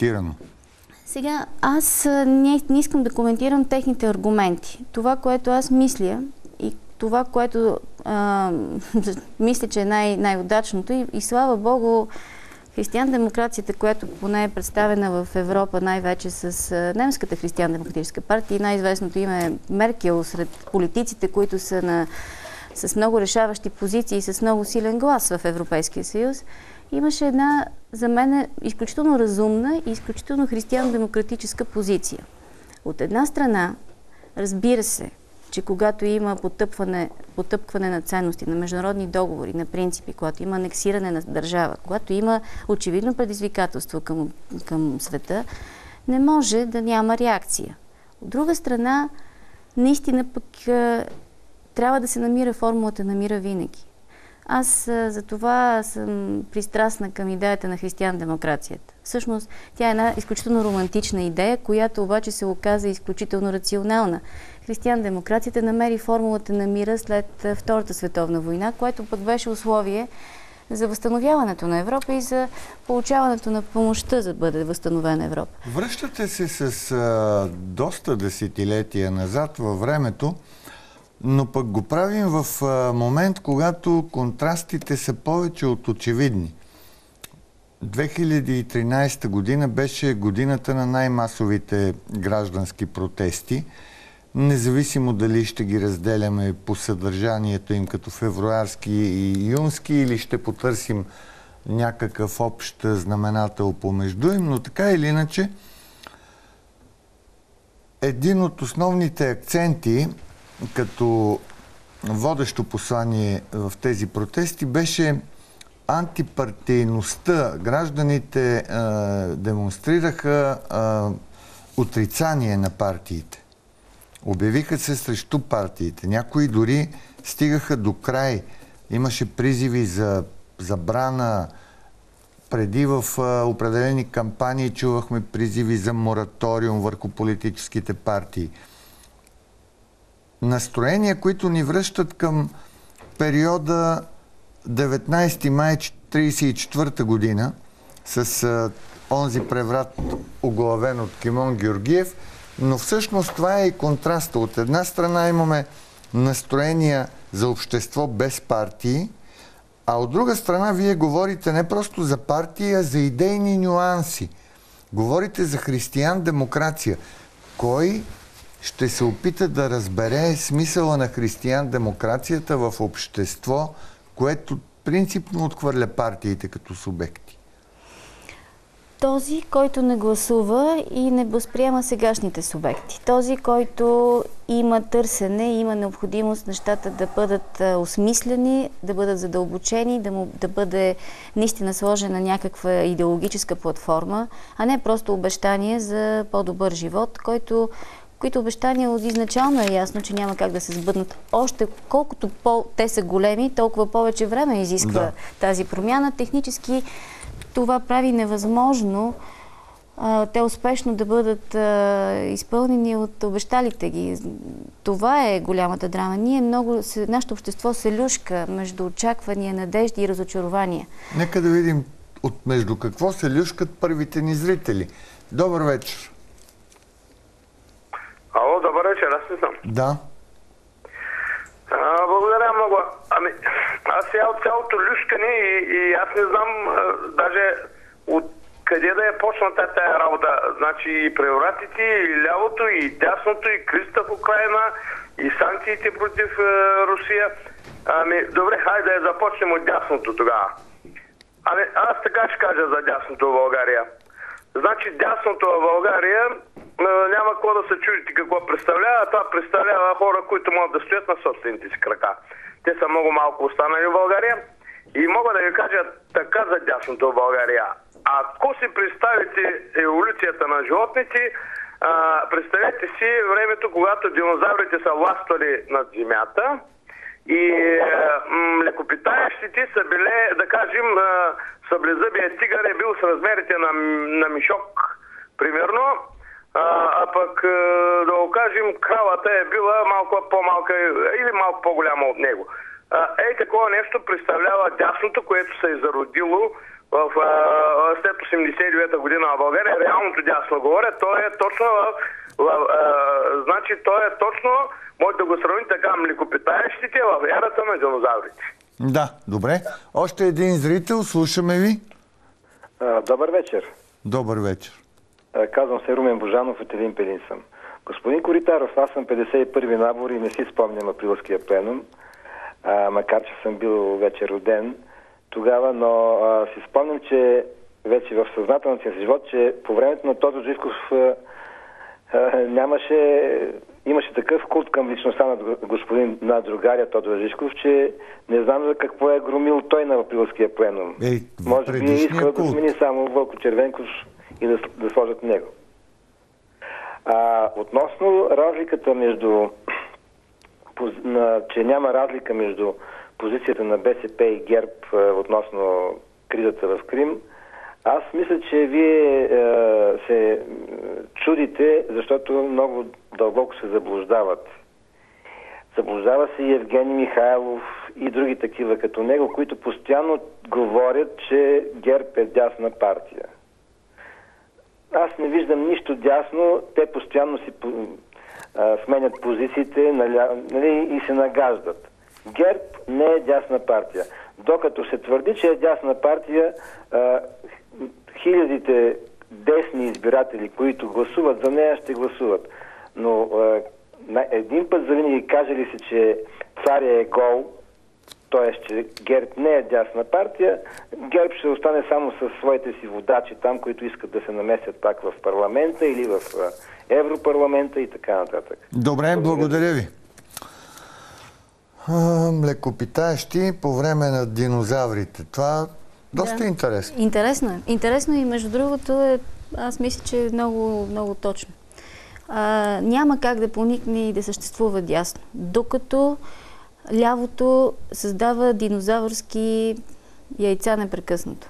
аргументирано. Сега, аз не искам да коментирам техните аргументи. Това, което аз мисля и това, което мисля, че е най-удачното и слава Богу, християн-демокрацията, която поне е представена в Европа най-вече с немската християн-демократическа партия, най-известното име е Меркел сред политиците, които са с много решаващи позиции и с много силен глас в Европейския съюз, имаше една, за мен, изключително разумна и изключително християн-демократическа позиция. От една страна, разбира се, че когато има потъпкване на ценности, на международни договори, на принципи, когато има анексиране на държава, когато има очевидно предизвикателство към света, не може да няма реакция. От друга страна, наистина пък трябва да се намира формулата на мира винаги. Аз за това съм пристрастна към идеята на християн-демокрацията. Всъщност, тя е една изключително романтична идея, която обаче се оказа изключително рационална. Християн-демокрацията намери формулата на мира след Втората световна война, което пък беше условие за възстановяването на Европа и за получаването на помощта, за да бъде възстановена Европа. Връщате се с доста десетилетия назад във времето, но пък го правим в момент, когато контрастите са повече от очевидни. 2013 година беше годината на най-масовите граждански протести, независимо дали ще ги разделяме по съдържанието им като февруарски и юнски, или ще потърсим някакъв общ знаменател помежду им, но така или иначе един от основните акценти като водещо послание в тези протести беше антипартийността. Гражданите демонстрираха отрицание на партиите. Обявиха се срещу партиите. Някои дори стигаха до край. Имаше призиви за забрана. Преди в определени кампании чувахме призиви за мораториум върху политическите партии. Настроения, които ни връщат към периода 19 май 1934 година с онзи преврат, оглавен от Кимон Георгиев, но всъщност това е и контраста. От една страна имаме настроения за общество без партии, а от друга страна вие говорите не просто за партии, а за идейни нюанси. Говорите за християн-демокрация. Кой ще се опита да разбере смисъла на християн-демокрацията в общество, което принципно отхвърля партиите като субекти? Този, който не гласува и не възприема сегашните субекти. Този, който има търсене, има необходимост нещата да бъдат осмислени, да бъдат задълбочени, да бъде наистина сложена някаква идеологическа платформа, а не просто обещание за по-добър живот, които обещания от изначално е ясно, че няма как да се сбъднат. Още колкото те са големи, толкова повече време изисква тази промяна. Технически това прави невъзможно те успешно да бъдат изпълнени от обещалите ги. Това е голямата драма. Нашето общество се люшка между очаквания, надежди и разочарования. Нека да видим между какво се люшкат първите ни зрители. Добър вечер. Ало, добър вечер, аз не съм. Да. Благодаря много. Аз сега от цялото люшкане и аз не знам даже от къде да е почната тая работа. Значи и превратите, и лявото, и дясното, и кризата в Украина, и санкциите против Русия. Добре, хайде да я започнем от дясното тогава. Аз така ще кажа за дясното в България. Значи дясното в България няма какво да се чудите какво представлява. Това представлява хора, които могат да стоят на собствените си крака. Те са много малко останали в България и мога да ви кажа така за дясното в България. Ако си представите еволюцията на животните, представете си времето, когато динозаврите са властвали над земята и млекопитаещите са били, да кажем, съблезъбия тигър е бил с размерите на мишок, примерно, а пък да го кажем, кравата е била малко по-малка или малко по-голяма от него. Такова нещо представлява дясното, което се е зародило след 89-та година в България, реалното дясно говоря, то е точно значи то е точно, може да го сравни така, млекопитаещите в ерата на динозаврите. Да, добре. Още един зрител, слушаме ви. Добър вечер. Добър вечер. Казвам се Румен Божанов, от Елин Пелин съм. Господин Коритаров, аз съм 51-ви набор и не си спомням априлския пленум, макар че съм бил вече роден тогава, но си спомням, че вече в съзнателния си живот, че по времето на Тодор Живков имаше такъв култ към личността на другаря Тодор Живков, че не знам за какво е громил той на априлския пленум. Може би искал да смени само Вълко Червенков и да сложат него. Относно разликата че няма разлика между позицията на БСП и ГЕРБ относно кризата в Крим, аз мисля, че вие се чудите, защото много дълбоко се заблуждават. Заблуждава се и Евгений Михайлов и други такива като него, които постоянно говорят, че ГЕРБ е дясна партия. Аз не виждам нищо дясно, те постоянно си сменят позициите и се нагаждат. ГЕРБ не е дясна партия. Докато се твърди, че е дясна партия, хилядите десни избиратели, които гласуват за нея, ще гласуват. Но един път завинаги каже ли се, че царя е гол, т.е. че ГЕРБ не е дясна партия, ГЕРБ ще остане само със своите си водачи там, които искат да се намесят пак в парламента или в Европарламента и така нататък. Добре, благодаря ви. Млекопитаещи по време на динозаврите. Това доста интересно. Интересно е. Интересно и между другото аз мисля, че е много, много точно. Няма как да поникне и да съществува дясно. Докато лявото създава динозавърски яйца непрекъснато.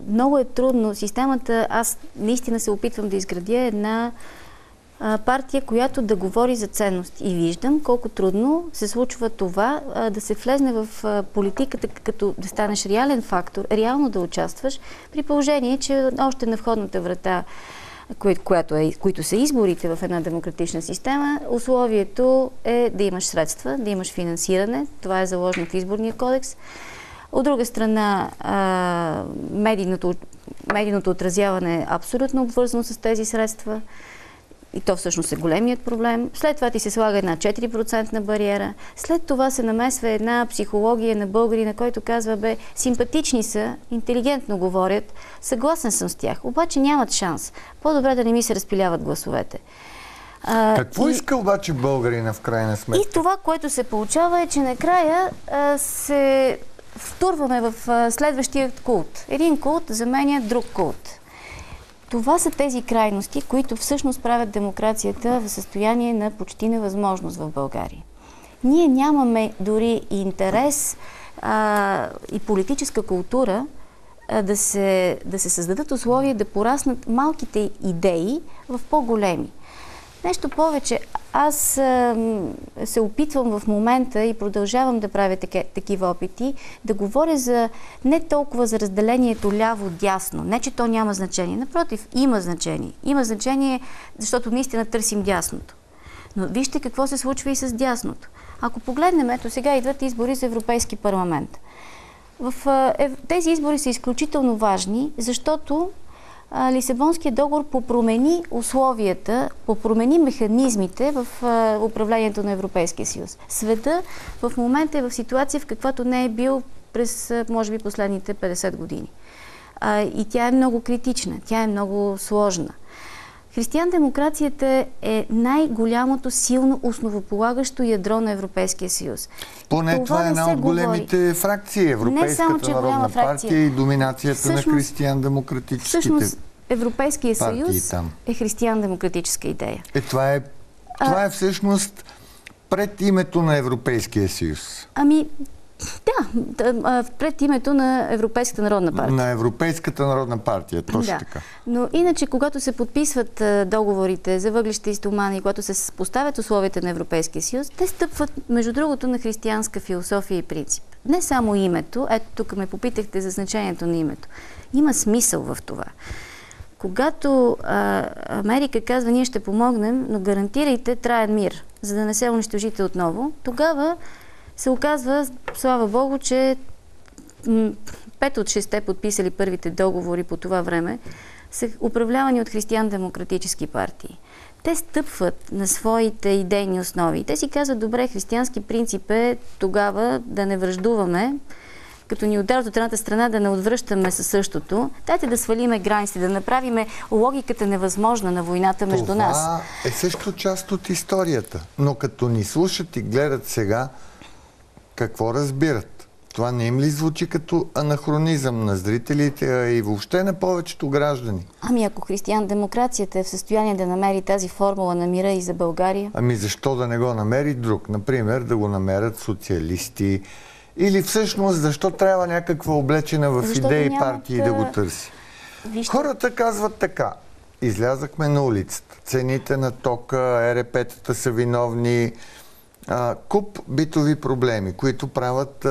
Много е трудно. Системата, аз наистина се опитвам да изградя една партия, която да говори за ценност. И виждам колко трудно се случва това да се влезне в политиката, като да станеш реален фактор, реално да участваш, при положение, че още на входната врата, които са изборите в една демократична система, условието е да имаш средства, да имаш финансиране. Това е заложено в изборния кодекс. От друга страна, медийното отразяване е абсолютно обвързано с тези средства. И то всъщност е големият проблем. След това ти се слага една 4% бариера. След това се намесва една психология на българи, на който казва, симпатични са, интелигентно говорят, съгласен съм с тях, обаче нямат шанс. По-добре да не ми се разпиляват гласовете. Какво иска обаче българина в крайна сметка? И това, което се получава е, че накрая се втурваме в следващия култ. Един култ заменя друг култ. Това са тези крайности, които всъщност правят демокрацията в състояние на почти невъзможност в България. Ние нямаме дори интерес и политическа култура да се създадат условия да пораснат малките идеи в по-големи. Нещо повече, аз се опитвам в момента и продължавам да правя такива опити, да говоря не толкова за разделението ляво-дясно. Не, че то няма значение. Напротив, има значение. Има значение, защото наистина търсим дясното. Но вижте какво се случва и с дясното. Ако погледнем, ето сега идват избори за Европейски парламент. Тези избори са изключително важни, защото Лисабонският договор попромени условията, попромени механизмите в управлението на Европейския съюз. Света в момента е в ситуация, в каквато не е бил през, може би, последните 50 години. И тя е много критична, тя е много сложна. Християн-демокрацията е най-голямото силно основополагащо ядро на Европейския съюз. Поне това е една от големите фракции. Европейската народна партия и доминацията на християн-демократическите партии. Всъщност, Европейския съюз е християн-демократическа идея. Това е всъщност пред името на Европейския съюз. Да, пред името на Европейската народна партия. На Европейската народна партия, точно така. Но иначе, когато се подписват договорите за въглища и стомани, когато се поставят условията на Европейския съюз, те стъпват, между другото, на християнска философия и принцип. Не само името, ето тук ме попитахте за значението на името. Има смисъл в това. Когато Америка казва, ние ще помогнем, но гарантирайте траен мир, за да не се унищожите отново, тогава се оказва, слава Богу, че 5 от 6 подписали първите договори по това време са управлявани от християн-демократически партии. Те стъпват на своите идейни основи. Те си казват, добре, християнски принцип е тогава да не враждуваме, като ни ударят от едната страна, да не отвръщаме със същото. Дайте да свалиме границите, да направиме логиката невъзможна на войната между нас. Това е също част от историята. Но като ни слушат и гледат сега, какво разбират? Това не им ли звучи като анахронизъм на зрителите и въобще на повечето граждани? Ами ако християн-демокрацията е в състояние да намери тази формула на мира и за България? Ами защо да не го намери друг? Например, да го намерят социалисти. Или всъщност защо трябва някаква облечена в идеи партии да го търси? Вижте. Хората казват така. Излязахме на улицата. Цените на тока, ЕРП-тата са виновни. Куп битови проблеми, които правят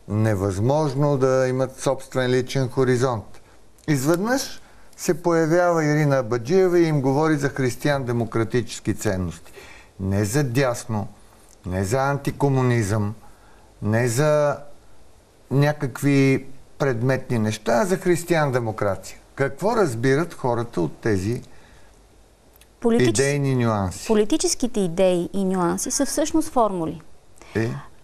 невъзможно да имат собствен личен хоризонт. Изведнъж се появява Ирина Абаджиева и им говори за християн-демократически ценности. Не за дясно, не за антикомунизъм, не за някакви предметни неща, а за християн-демокрация. Какво разбират хората от тези идейни нюанси? Политическите идеи и нюанси са всъщност формули.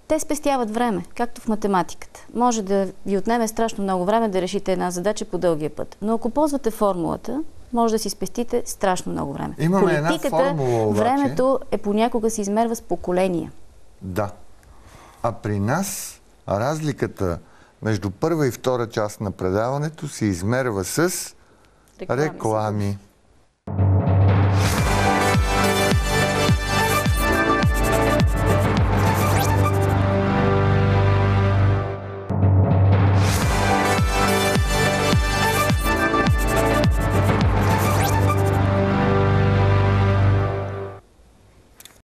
Те спестяват време, както в математиката. Може да ви отнеме страшно много време да решите една задача по дългия път. Но ако ползвате формулата, може да си спестите страшно много време. Имаме една формула, обаче. Времето понякога се измерва с поколения. Да. А при нас разликата между първа и втора част на предаването се измерва с реклами.